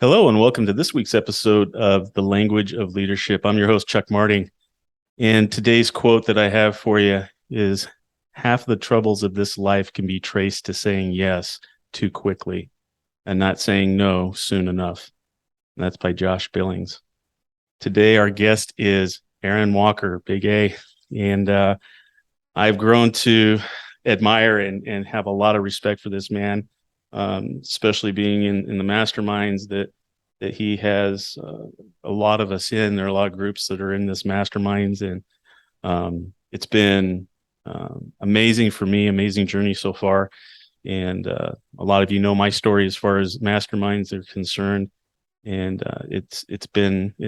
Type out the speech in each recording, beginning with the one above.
Hello, and welcome to this week's episode of The Language of Leadership. I'm your host, Chuck Marting. And today's quote that I have for you is half the troubles of this life can be traced to saying yes too quickly and not saying no soon enough. And that's by Josh Billings. Today, our guest is Aaron Walker, Big A. And I've grown to admire and have a lot of respect for this man. Especially being in the masterminds that he has a lot of us in. There are a lot of groups that are in this masterminds, and it's been amazing for me, amazing journey so far. And a lot of you know my story as far as masterminds are concerned, and it's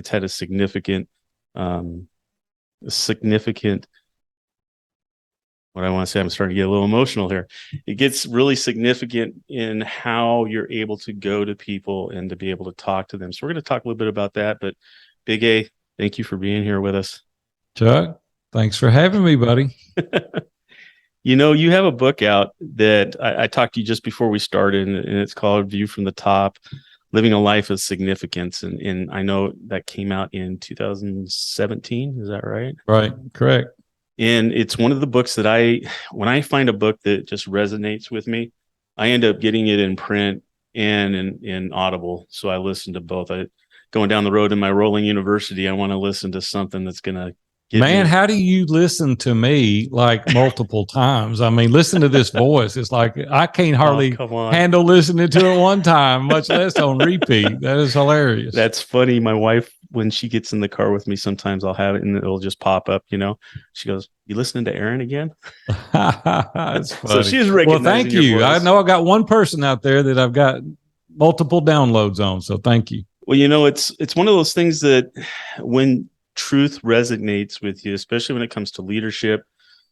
had a significant what I want to say, I'm starting to get a little emotional here. It gets really significant in how you're able to go to people and to be able to talk to them. So we're going to talk a little bit about that. But Big A, thank you for being here with us. Chuck, thanks for having me, buddy. You know, you have a book out that I talked to you just before we started, and it's called View from the Top, Living a Life of Significance. And I know that came out in 2017. Is that right? Right. Correct. And it's one of the books that when I find a book that just resonates with me, I end up getting it in print and in Audible. So I listen to both. Going down the road in my rolling university, I want to listen to something that's going to get Man, me. how do you listen to me like multiple times? I mean, listen to this voice. It's like I can't hardly handle listening to it one time, much less on repeat. That is hilarious. That's funny. My wife, when she gets in the car with me, sometimes I'll have it and it'll just pop up, you know. She goes, "You listening to Aaron again?" That's funny. So she's recognizing. Well, thank you. I know I got one person out there that I've got multiple downloads on. So thank you. Well, you know, it's one of those things that when truth resonates with you, especially when it comes to leadership,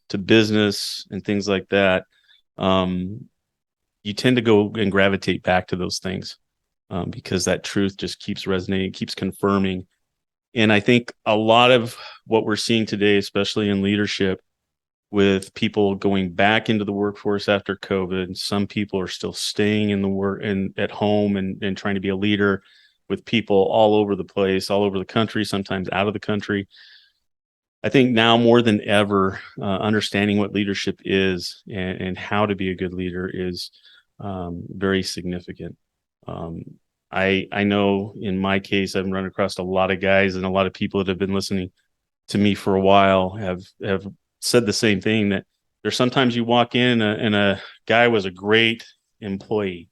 to business and things like that, you tend to go and gravitate back to those things because that truth just keeps resonating, keeps confirming. And I think a lot of what we're seeing today, especially in leadership, with people going back into the workforce after COVID, some people are still staying in the work and at home and trying to be a leader with people all over the place, all over the country, sometimes out of the country. I think now more than ever, understanding what leadership is and how to be a good leader is very significant. I know in my case, I've run across a lot of guys and a lot of people that have been listening to me for a while have said the same thing, that there's sometimes you walk in and a guy was a great employee,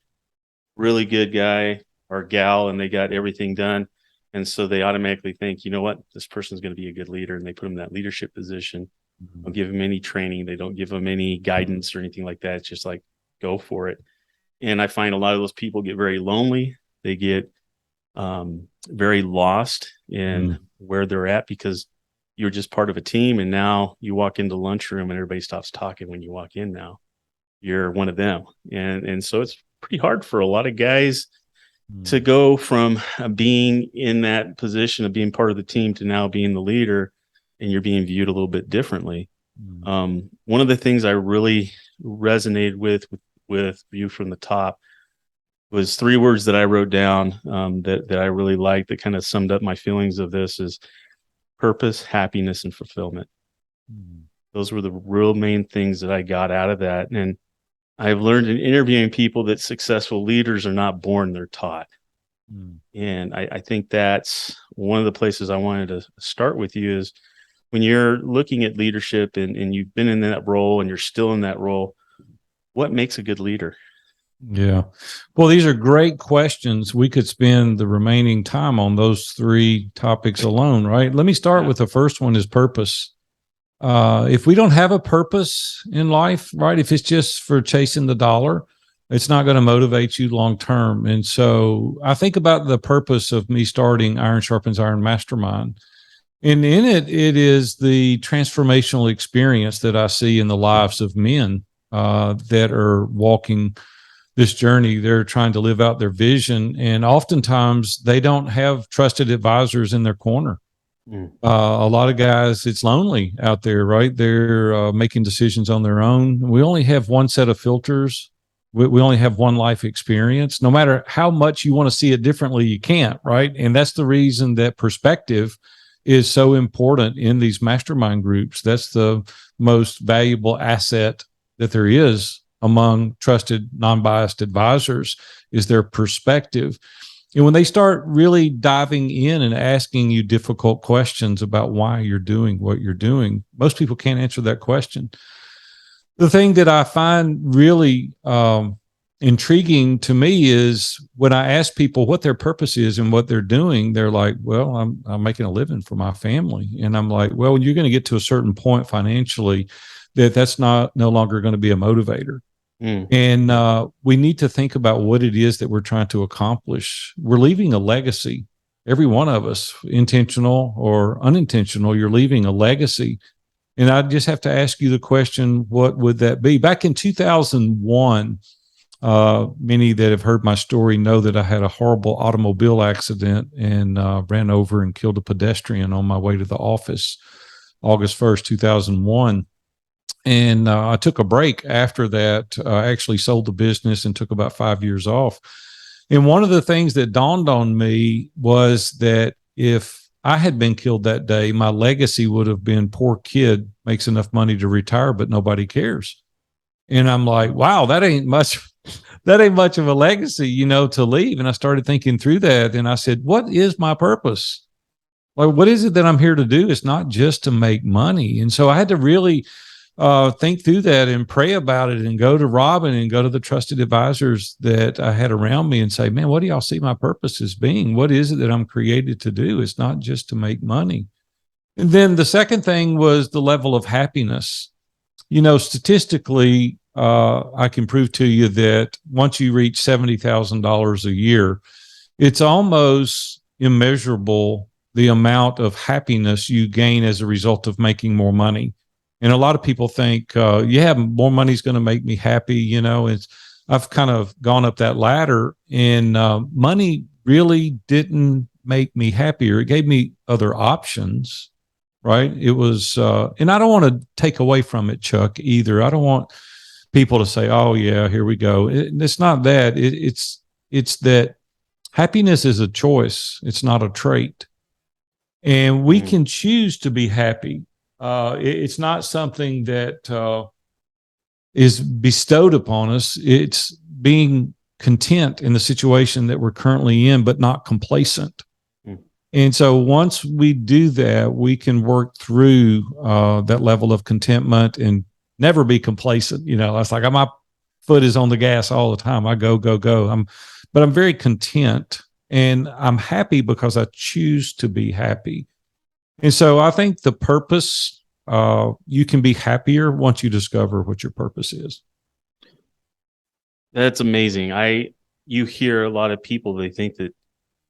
really good guy or gal, and they got everything done. And so they automatically think, you know what, this person's going to be a good leader. And they put them in that leadership position. Mm-hmm. Don't give them any training. They don't give them any guidance or anything like that. It's just like, go for it. And I find a lot of those people get very lonely. They get very lost in where they're at because you're just part of a team. And now you walk into the lunchroom and everybody stops talking when you walk in now. You're one of them. And so it's pretty hard for a lot of guys to go from being in that position of being part of the team to now being the leader, and you're being viewed a little bit differently. One of the things I really resonated with View from the Top was 3 words that I wrote down that I really liked, that kind of summed up my feelings of this: is purpose, happiness, and fulfillment. Those were the real main things that I got out of that. And I've learned in interviewing people that successful leaders are not born, they're taught. And I think that's one of the places I wanted to start with you is when you're looking at leadership and you've been in that role and you're still in that role, what makes a good leader? Yeah. Well, these are great questions. We could spend the remaining time on those 3 topics alone, right? Let me start with the first one, is purpose. If we don't have a purpose in life, right, if it's just for chasing the dollar, it's not going to motivate you long term. And so I think about the purpose of me starting Iron Sharpens Iron Mastermind. And in it is the transformational experience that I see in the lives of men that are walking this journey. They're trying to live out their vision, and oftentimes they don't have trusted advisors in their corner. A lot of guys, it's lonely out there, right? They're making decisions on their own. We only have one set of filters We only have one life experience. No matter how much you want to see it differently, you can't, right? And that's the reason that perspective is so important in these mastermind groups. That's the most valuable asset that there is among trusted, non-biased advisors, is their perspective. And when they start really diving in and asking you difficult questions about why you're doing what you're doing, most people can't answer that question. The thing that I find really intriguing to me is when I ask people what their purpose is and what they're doing, they're like, well, I'm making a living for my family. And I'm like, well, you're going to get to a certain point financially that's no longer going to be a motivator. And we need to think about what it is that we're trying to accomplish. We're leaving a legacy. Every one of us, intentional or unintentional, you're leaving a legacy. And I just have to ask you the question, what would that be? Back in 2001, many that have heard my story know that I had a horrible automobile accident and ran over and killed a pedestrian on my way to the office, August 1st, 2001. And I took a break after that. I actually sold the business and took about 5 years off. And one of the things that dawned on me was that if I had been killed that day, my legacy would have been poor kid, makes enough money to retire, but nobody cares. And I'm like, wow, that ain't much of a legacy, to leave. And I started thinking through that. And I said, what is my purpose? Like, what is it that I'm here to do? It's not just to make money. And so I had to really think through that and pray about it and go to Robin and go to the trusted advisors that I had around me and say, man, what do y'all see my purpose as being? What is it that I'm created to do? It's not just to make money. And then the second thing was the level of happiness. Statistically, I can prove to you that once you reach $70,000 a year, it's almost immeasurable the amount of happiness you gain as a result of making more money. And a lot of people think, more money is going to make me happy. I've kind of gone up that ladder, and money really didn't make me happier. It gave me other options, right? It was, and I don't want to take away from it, Chuck, either. I don't want people to say, oh yeah, here we go. It's not that. It's that happiness is a choice. It's not a trait. And we can choose to be happy. It's not something that is bestowed upon us. It's being content in the situation that we're currently in, but not complacent. And so once we do that, we can work through that level of contentment and never be complacent. It's like my foot is on the gas all the time. I go. But I'm very content, and I'm happy because I choose to be happy. And so I think the purpose, you can be happier once you discover what your purpose is. That's amazing. You hear a lot of people, they think that,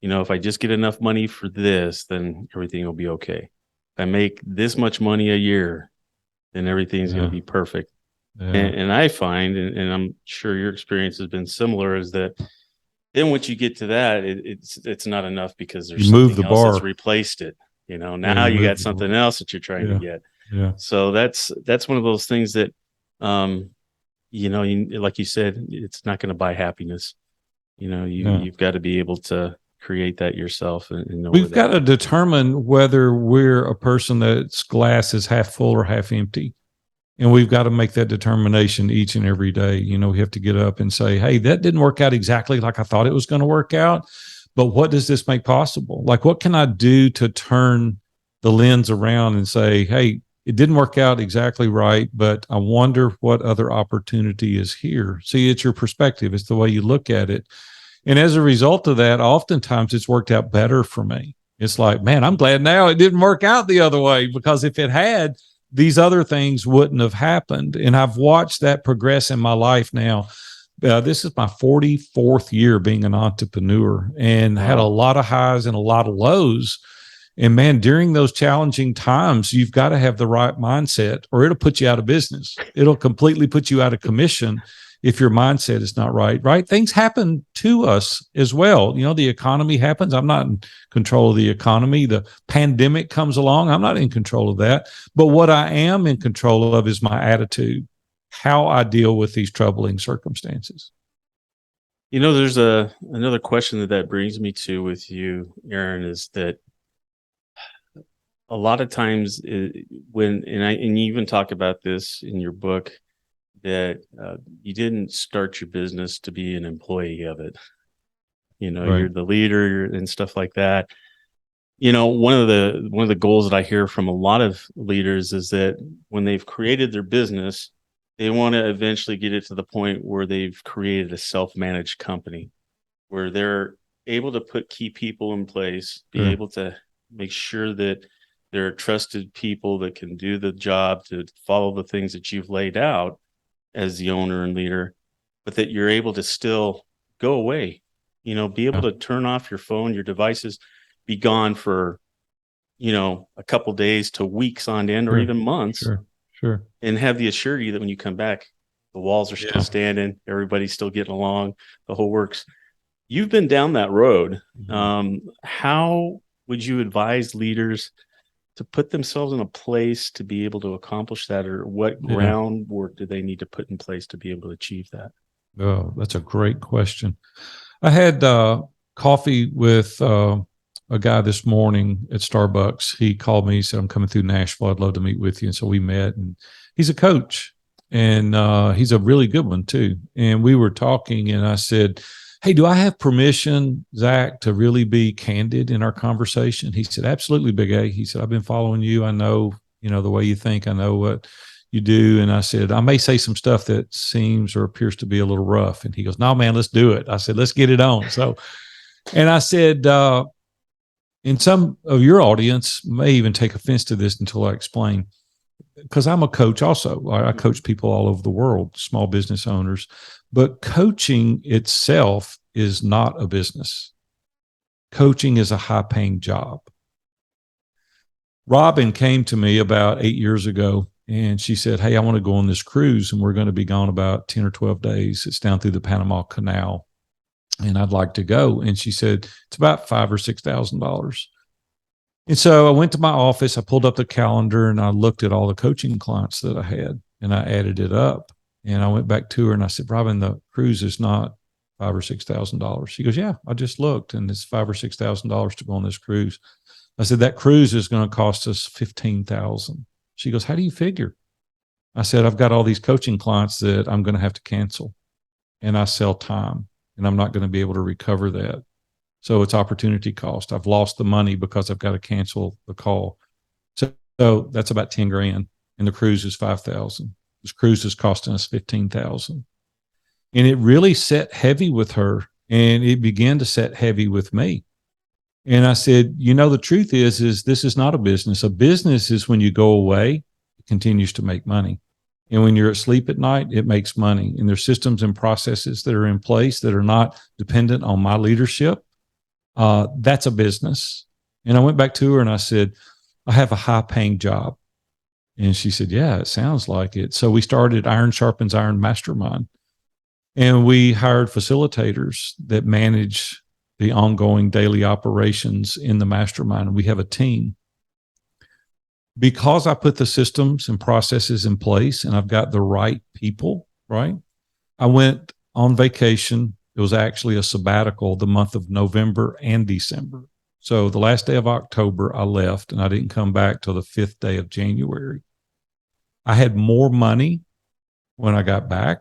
if I just get enough money for this, then everything will be okay. If I make this much money a year, then everything's going to be perfect. Yeah. And I find, and I'm sure your experience has been similar, is that then once you get to that, it's not enough because there's something else that's replaced it. Now you got something else that you're trying to get. Yeah. So that's one of those things that, like you said, it's not going to buy happiness. You've got to be able to create that yourself. And know we've got to determine whether we're a person that's glass is half full or half empty. And we've got to make that determination each and every day. We have to get up and say, hey, that didn't work out exactly like I thought it was going to work out. But what does this make possible? Like, what can I do to turn the lens around and say, hey, it didn't work out exactly right, but I wonder what other opportunity is here. See, it's your perspective. It's the way you look at it. And as a result of that, oftentimes it's worked out better for me. It's like, man, I'm glad now it didn't work out the other way, because if it had, these other things wouldn't have happened. And I've watched that progress in my life now. This is my 44th year being an entrepreneur, and had a lot of highs and a lot of lows. And man, during those challenging times, you've got to have the right mindset, or it'll put you out of business. It'll completely put you out of commission if your mindset is not right. Right? Things happen to us as well. The economy happens. I'm not in control of the economy. The pandemic comes along. I'm not in control of that. But what I am in control of is my attitude. how I deal with these troubling circumstances. There's another question that brings me to with you, Aaron, is that a lot of times and you even talk about this in your book, that you didn't start your business to be an employee of it. Right. You're the leader and stuff like that. One of the goals that I hear from a lot of leaders is that when they've created their business, they want to eventually get it to the point where they've created a self-managed company where they're able to put key people in place, be able to make sure that there are trusted people that can do the job to follow the things that you've laid out as the owner and leader, but that you're able to still go away, be able to turn off your phone, your devices, be gone for, a couple days to weeks on end, or even months, Sure. and have the assurity that when you come back, the walls are still standing, everybody's still getting along, the whole works. You've been down that road. How would you advise leaders to put themselves in a place to be able to accomplish that, or what groundwork do they need to put in place to be able to achieve that? Oh, that's a great question. I had coffee with a guy this morning at Starbucks. He called me, he said, I'm coming through Nashville. I'd love to meet with you. And so we met, and he's a coach, and he's a really good one too. And we were talking, and I said, hey, do I have permission, Zach, to really be candid in our conversation? He said, absolutely, Big A. He said, I've been following you. I know, the way you think. I know what you do. And I said, I may say some stuff that seems or appears to be a little rough. And he goes, no, man, let's do it. I said, let's get it on. So, and I said, and some of your audience may even take offense to this until I explain, because I'm a coach also. I coach people all over the world, small business owners, but coaching itself is not a business. Coaching is a high-paying job. Robin came to me about 8 years ago, and she said, hey, I want to go on this cruise, and we're going to be gone about 10 or 12 days. It's down through the Panama Canal, and I'd like to go. And she said, it's about $5,000 or $6,000. And so I went to my office, I pulled up the calendar, and I looked at all the coaching clients that I had, and I added it up. And I went back to her and I said, Robin, the cruise is not $5,000 or $6,000. She goes, yeah, I just looked, and it's $5,000 or $6,000 to go on this cruise. I said, that cruise is going to cost us $15,000. She goes, how do you figure? I said, I've got all these coaching clients that I'm going to have to cancel, and I sell time, and I'm not going to be able to recover that. So it's opportunity cost. I've lost the money because I've got to cancel the call. So that's about 10 grand, and the cruise is 5,000. This cruise is costing us 15,000. And it really set heavy with her, and it began to set heavy with me. And I said, the truth is this is not a business. A business is when you go away, it continues to make money. And when you're asleep at night, it makes money. And there's systems and processes that are in place that are not dependent on my leadership. That's a business. And I went back to her and I said, I have a high-paying job. And she said, yeah, it sounds like it. So we started Iron Sharpens Iron Mastermind. And we hired facilitators that manage the ongoing daily operations in the mastermind. We have a team. Because I put the systems and processes in place and I've got the right people, right? I went on vacation. It was actually a sabbatical the month of November and December. So the last day of October, I left, and I didn't come back till the 5th day of January. I had more money when I got back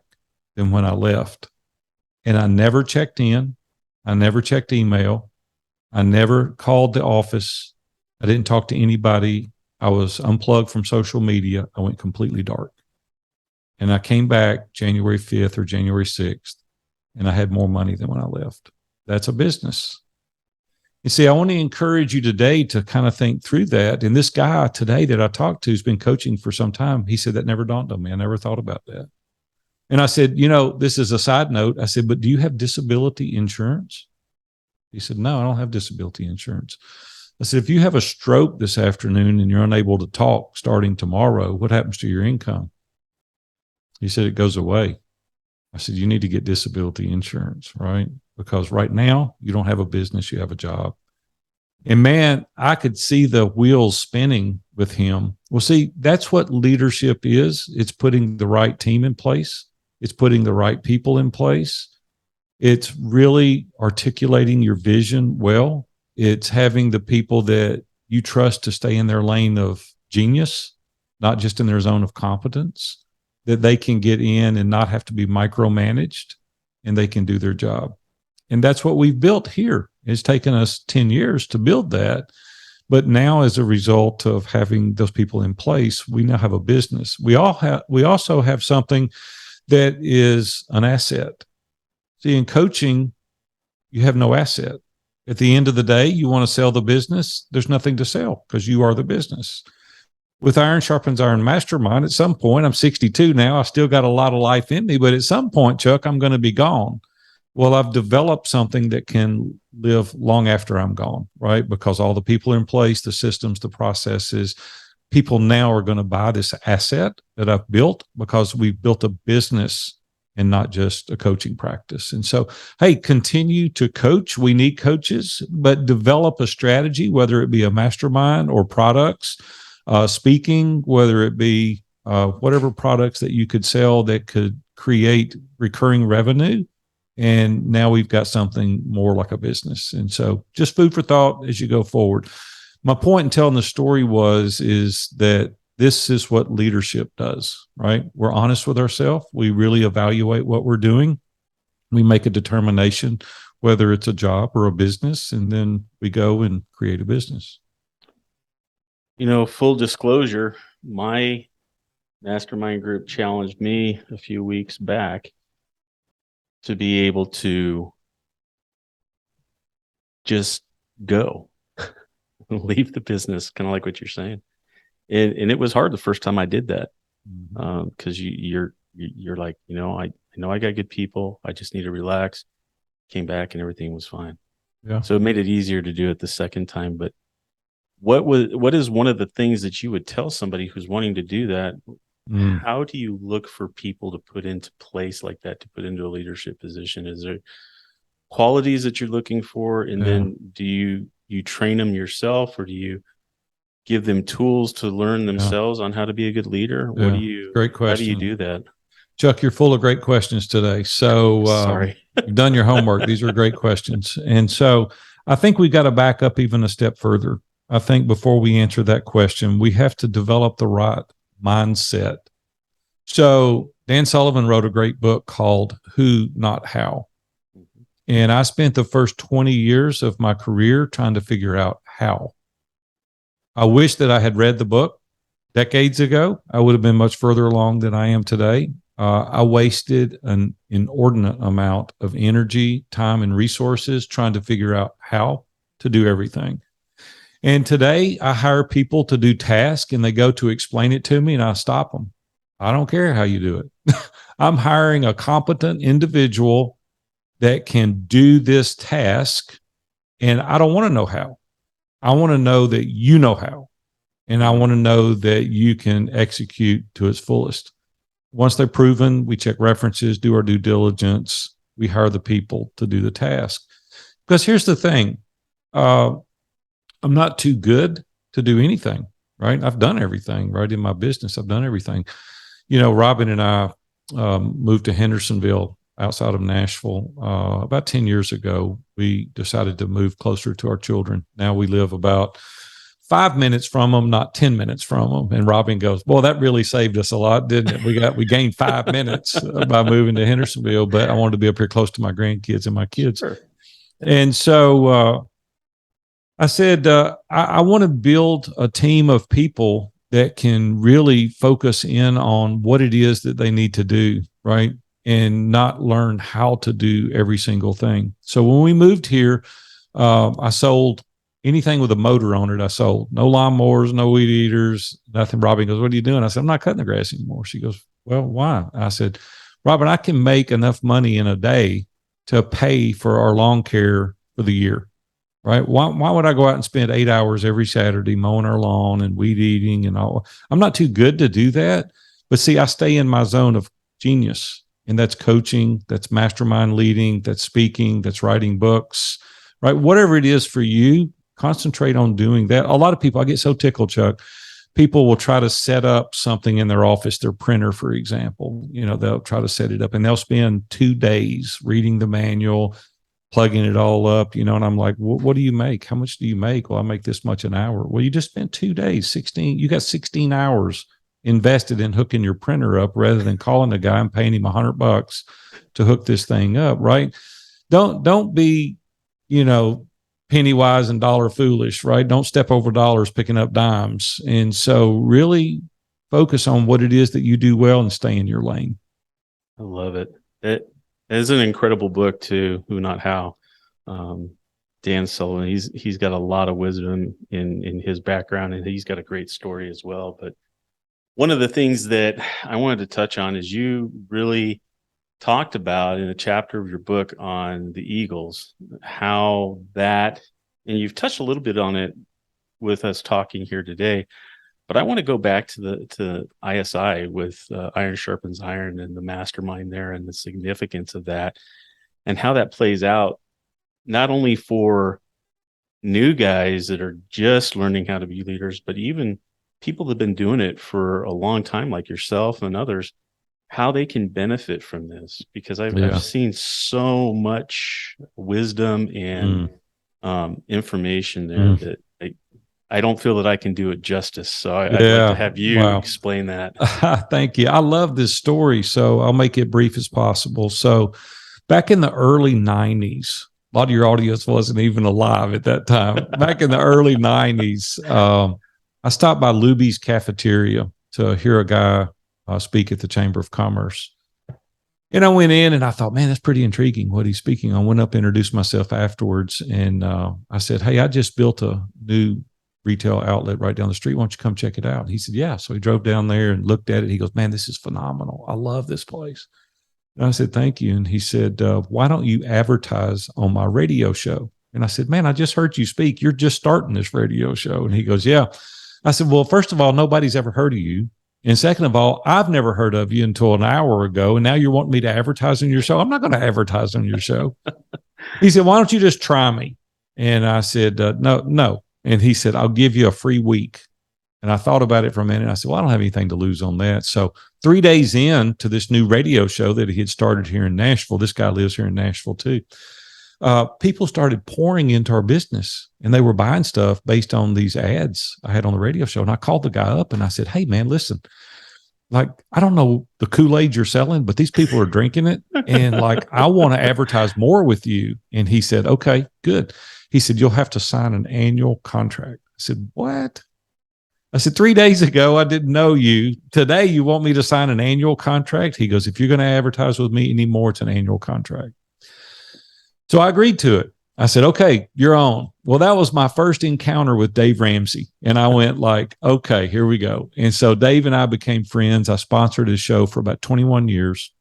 than when I left. And I never checked in. I never checked email. I never called the office. I didn't talk to anybody. I was unplugged from social media. I went completely dark. And I came back January 5th or January 6th, and I had more money than when I left. That's a business. You see, I want to encourage you today to kind of think through that. And this guy today that I talked to has been coaching for some time. He said, that never dawned on me. I never thought about that. And I said, this is a side note. I said, but do you have disability insurance? He said, no, I don't have disability insurance. I said, if you have a stroke this afternoon and you're unable to talk starting tomorrow, what happens to your income? He said, it goes away. I said, you need to get disability insurance, right? Because right now you don't have a business, you have a job. And man, I could see the wheels spinning with him. Well, see, that's what leadership is. It's putting the right team in place. It's putting the right people in place. It's really articulating your vision well. It's having the people that you trust to stay in their lane of genius, not just in their zone of competence, that they can get in and not have to be micromanaged, and they can do their job. And that's what we've built here. It's taken us 10 years to build that. But now, as a result of having those people in place, we now have a business. We also have something that is an asset. See, in coaching, you have no asset. At the end of the day, you want to sell the business. There's nothing to sell because you are the business. With Iron Sharpens Iron Mastermind, at some point, I'm 62 now. I still got a lot of life in me, but at some point, Chuck, I'm going to be gone. Well, I've developed something that can live long after I'm gone, right? Because all the people are in place, the systems, the processes. People now are going to buy this asset that I've built because we've built a business and not just a coaching practice. And so, hey, continue to coach. We need coaches, but develop a strategy, whether it be a mastermind or products, speaking, whether it be whatever products that you could sell that could create recurring revenue. And now we've got something more like a business. And so just food for thought as you go forward. My point in telling the story is that this is what leadership does, right? We're honest with ourselves. We really evaluate what we're doing. We make a determination, whether it's a job or a business, and then we go and create a business. Full disclosure, my mastermind group challenged me a few weeks back to be able to just go, leave the business, kind of like what you're saying. And it was hard the first time I did that, because you're like, I know I got good people. I just need to relax. Came back and everything was fine. Yeah. So it made it easier to do it the second time. But what is one of the things that you would tell somebody who's wanting to do that? How do you look for people to put into place like that, to put into a leadership position? Is there qualities that you're looking for? And then do you train them yourself, or do you give them tools to learn themselves on how to be a good leader? What do you, great question. How do you do that? Chuck, you're full of great questions today. So sorry, you've done your homework. These are great questions. And so I think we've got to back up even a step further. I think before we answer that question, we have to develop the right mindset. So Dan Sullivan wrote a great book called Who, Not How. And I spent the first 20 years of my career trying to figure out how. I wish that I had read the book decades ago. I would have been much further along than I am today. I wasted an inordinate amount of energy, time, and resources trying to figure out how to do everything. And today I hire people to do tasks, and they go to explain it to me, and I stop them. I don't care how you do it. I'm hiring a competent individual that can do this task, and I don't want to know how. I want to know that you know how, and I want to know that you can execute to its fullest. Once they're proven, we check references, do our due diligence. We hire the people to do the task. Because here's the thing. I'm not too good to do anything, right? I've done everything, right? In my business, I've done everything. Robin and I moved to Hendersonville outside of Nashville about 10 years ago. We decided to move closer to our children. Now we live about 5 minutes from them, not 10 minutes from them. And Robin goes, "Well, that really saved us a lot, didn't it? We gained 5 minutes by moving to Hendersonville, but I wanted to be up here close to my grandkids and my kids." Sure. And so I said, I want to build a team of people that can really focus in on what it is that they need to do, right? And not learn how to do every single thing. So when we moved here, I sold anything with a motor on it. I sold no lawnmowers, no weed eaters, nothing. Robin goes, "What are you doing?" I said, "I'm not cutting the grass anymore." She goes, "Well, why?" I said, "Robin, I can make enough money in a day to pay for our lawn care for the year. Right? Why would I go out and spend 8 hours every Saturday mowing our lawn and weed eating and all? I'm not too good to do that. But see, I stay in my zone of genius, and that's coaching, that's mastermind leading, that's speaking, that's writing books, right? Whatever it is for you, concentrate on doing that. A lot of people, I get so tickled, Chuck. people will try to set up something in their office, their printer, for example. They'll try to set it up and they'll spend 2 days reading the manual, plugging it all up, and I'm like, what do you make? How much do you make? Well, I make this much an hour. Well, you just spent 2 days, you got 16 hours invested in hooking your printer up rather than calling the guy and paying him $100 to hook this thing up, right? Don't be, penny wise and dollar foolish, right? Don't step over dollars picking up dimes. And so really focus on what it is that you do well and stay in your lane. I love it. It is an incredible book too, Who Not How. Dan Sullivan, he's got a lot of wisdom in his background, and he's got a great story as well. But one of the things that I wanted to touch on is you really talked about in a chapter of your book on the Eagles, how that, and you've touched a little bit on it with us talking here today, but I want to go back to ISI with Iron Sharpens Iron and the mastermind there and the significance of that and how that plays out, not only for new guys that are just learning how to be leaders, but even people that have been doing it for a long time, like yourself and others, how they can benefit from this, because I've seen so much wisdom and information there that I don't feel that I can do it justice. So I'd like to have you explain that. Thank you. I love this story, so I'll make it brief as possible. So back in the early 90s, a lot of your audience wasn't even alive at that time. Back in the early 90s, I stopped by Luby's cafeteria to hear a guy speak at the Chamber of Commerce. And I went in and I thought, man, that's pretty intriguing what he's speaking on. Went up, introduced myself afterwards. And I said, hey, I just built a new retail outlet right down the street. Why don't you come check it out? And he said, yeah. So he drove down there and looked at it. He goes, man, this is phenomenal. I love this place. And I said, thank you. And he said, why don't you advertise on my radio show? And I said, man, I just heard you speak. You're just starting this radio show. And he goes, yeah. I said, well, first of all, nobody's ever heard of you. And second of all, I've never heard of you until an hour ago. And now you're wanting me to advertise on your show. I'm not going to advertise on your show. He said, why don't you just try me? And I said, no. And he said, I'll give you a free week. And I thought about it for a minute. I said, well, I don't have anything to lose on that. So 3 days in to this new radio show that he had started here in Nashville, this guy lives here in Nashville too. People started pouring into our business and they were buying stuff based on these ads I had on the radio show. And I called the guy up and I said, hey man, listen, like, I don't know the Kool-Aid you're selling, but these people are drinking it. And like, I want to advertise more with you. And he said, okay, good. He said, you'll have to sign an annual contract. I said, what? I said, 3 days ago, I didn't know you. Today, you want me to sign an annual contract? He goes, if you're going to advertise with me anymore, it's an annual contract. So I agreed to it. I said, okay, you're on. Well, that was my first encounter with Dave Ramsey. And I went like, okay, here we go. And so Dave and I became friends. I sponsored his show for about 21 years.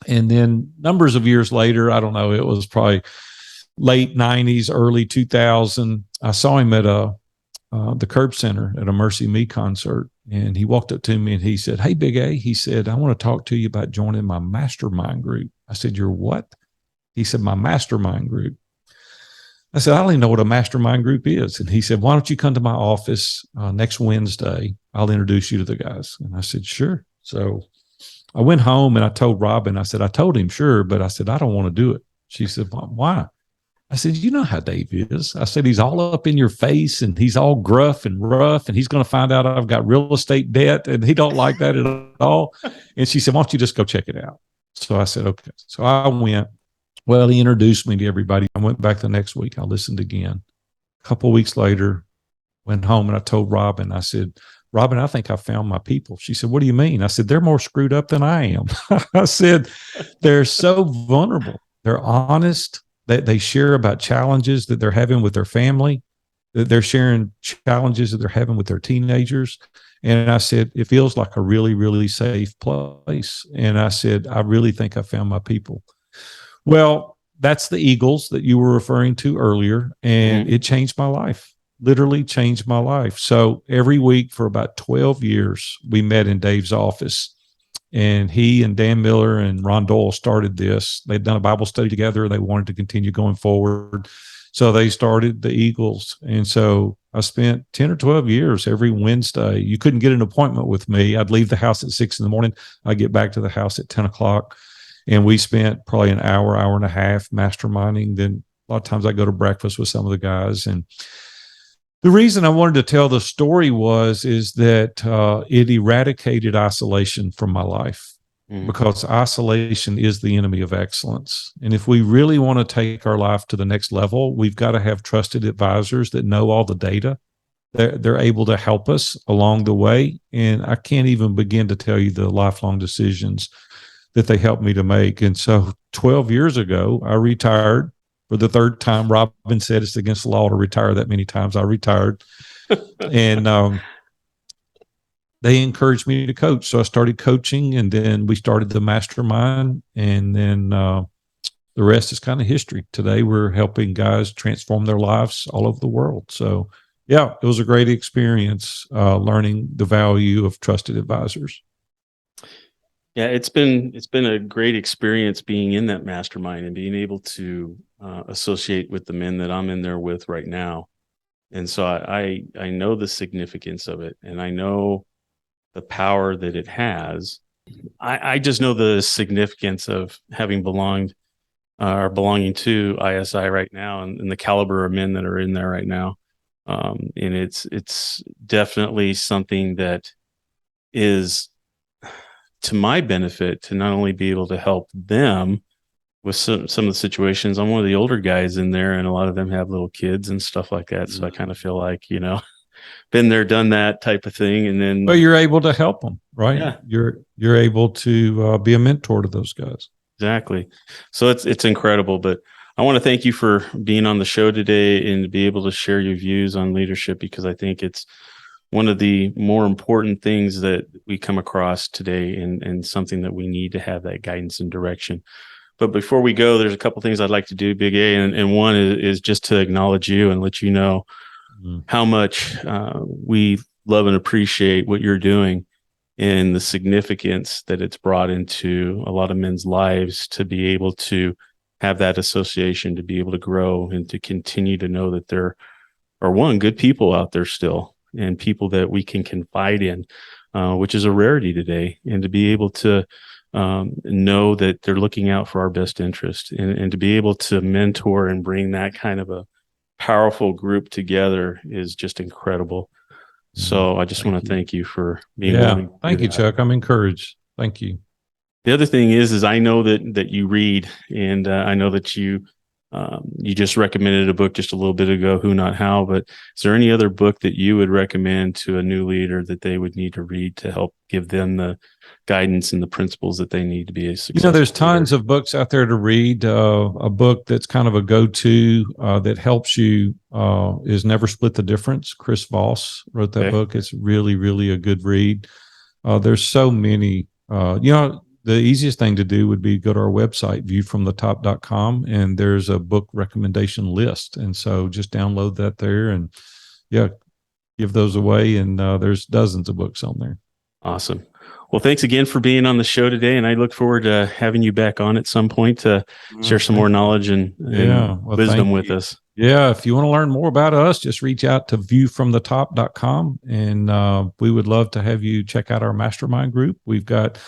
And then numbers of years later, I don't know, it was probably late 90s, early 2000. I saw him at the Curb Center at a Mercy Me concert. And he walked up to me and he said, hey, Big A, he said, I want to talk to you about joining my mastermind group. I said, you're what? He said, my mastermind group. I said, I don't even know what a mastermind group is. And he said, why don't you come to my office next Wednesday? I'll introduce you to the guys. And I said, sure. So I went home and I told Robin, I said, I told him, sure, but I said, I don't want to do it. She said, why? I said, you know how Dave is. I said, he's all up in your face and he's all gruff and rough and he's going to find out I've got real estate debt and he don't like that at all. And she said, why don't you just go check it out? So I said, okay. So I went. Well, he introduced me to everybody. I went back the next week. I listened again. A couple of weeks later, went home and I told Robin, I said, Robin, I think I found my people. She said, what do you mean? I said, they're more screwed up than I am. I said, they're so vulnerable. They're honest. They share about challenges that they're having with their family. They're sharing challenges that they're having with their teenagers. And I said, it feels like a really, really safe place. And I said, I really think I found my people. Well, that's the Eagles that you were referring to earlier, and it changed my life, literally changed my life. So every week for about 12 years, we met in Dave's office, and he and Dan Miller and Ron Doyle started this. They'd done a Bible study together. They wanted to continue going forward. So they started the Eagles. And so I spent 10 or 12 years every Wednesday. You couldn't get an appointment with me. I'd leave the house at 6 in the morning. I'd get back to the house at 10 o'clock. And we spent probably an hour, hour and a half masterminding. Then a lot of times I go to breakfast with some of the guys. And the reason I wanted to tell the story is that it eradicated isolation from my life. Because isolation is the enemy of excellence. And if we really want to take our life to the next level, we've got to have trusted advisors that know all the data. They're able to help us along the way. And I can't even begin to tell you the lifelong decisions that they helped me to make. And so 12 years ago, I retired for the third time. Robin said it's against the law to retire that many times. I retired. And they encouraged me to coach. So I started coaching, and then we started the mastermind, and then the rest is kind of history. Today, we're helping guys transform their lives all over the world. So yeah, it was a great experience learning the value of trusted advisors. Yeah, it's been a great experience being in that mastermind and being able to associate with the men that I'm in there with right now. And so I know the significance of it, and I know the power that it has. I just know the significance of having belonging to ISI right now, and the caliber of men that are in there right now. And it's definitely something that is to my benefit, to not only be able to help them with some of the situations. I'm one of the older guys in there, and a lot of them have little kids and stuff like that. So I kind of feel like, been there, done that type of thing. And then, but you're able to help them, right? Yeah. You're able to be a mentor to those guys. Exactly. So it's incredible. But I want to thank you for being on the show today and to be able to share your views on leadership, because I think it's one of the more important things that we come across today, and something that we need to have that guidance and direction. But before we go, there's a couple things I'd like to do, Big A, and one is just to acknowledge you and let you know how much we love and appreciate what you're doing, and the significance that it's brought into a lot of men's lives to be able to have that association, to be able to grow, and to continue to know that there are good people out there still, and people that we can confide in, which is a rarity today, and to be able to know that they're looking out for our best interest, and to be able to mentor and bring that kind of a powerful group together is just incredible. So I just want to thank you for being willing. Thank you, Chuck. I'm encouraged. Thank you. The other thing is I know that you read, and I know that you just recommended a book just a little bit ago, Who Not How. But is there any other book that you would recommend to a new leader that they would need to read to help give them the guidance and the principles that they need to be a successful there's leader? tons of books out there to read. A book that's kind of a go-to that helps you is Never Split the Difference. Chris Voss wrote that book. It's really, really a good read. There's so many. The easiest thing to do would be go to our website, viewfromthetop.com, and there's a book recommendation list. And so just download that there, and give those away. And there's dozens of books on there. Awesome. Well, thanks again for being on the show today, and I look forward to having you back on at some point to share some more knowledge and wisdom with us. Yeah, if you want to learn more about us, just reach out to viewfromthetop.com, and we would love to have you check out our mastermind group. We've got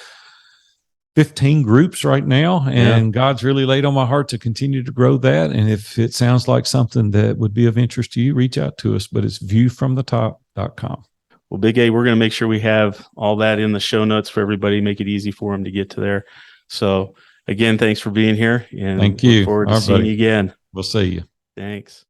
15 groups right now, and God's really laid on my heart to continue to grow that. And if it sounds like something that would be of interest to you, reach out to us, but it's viewfromthetop.com. Well, Big A, we're going to make sure we have all that in the show notes for everybody, make it easy for them to get to there. So again, thanks for being here, and thank you. Look forward to seeing you again. We'll see you. Thanks.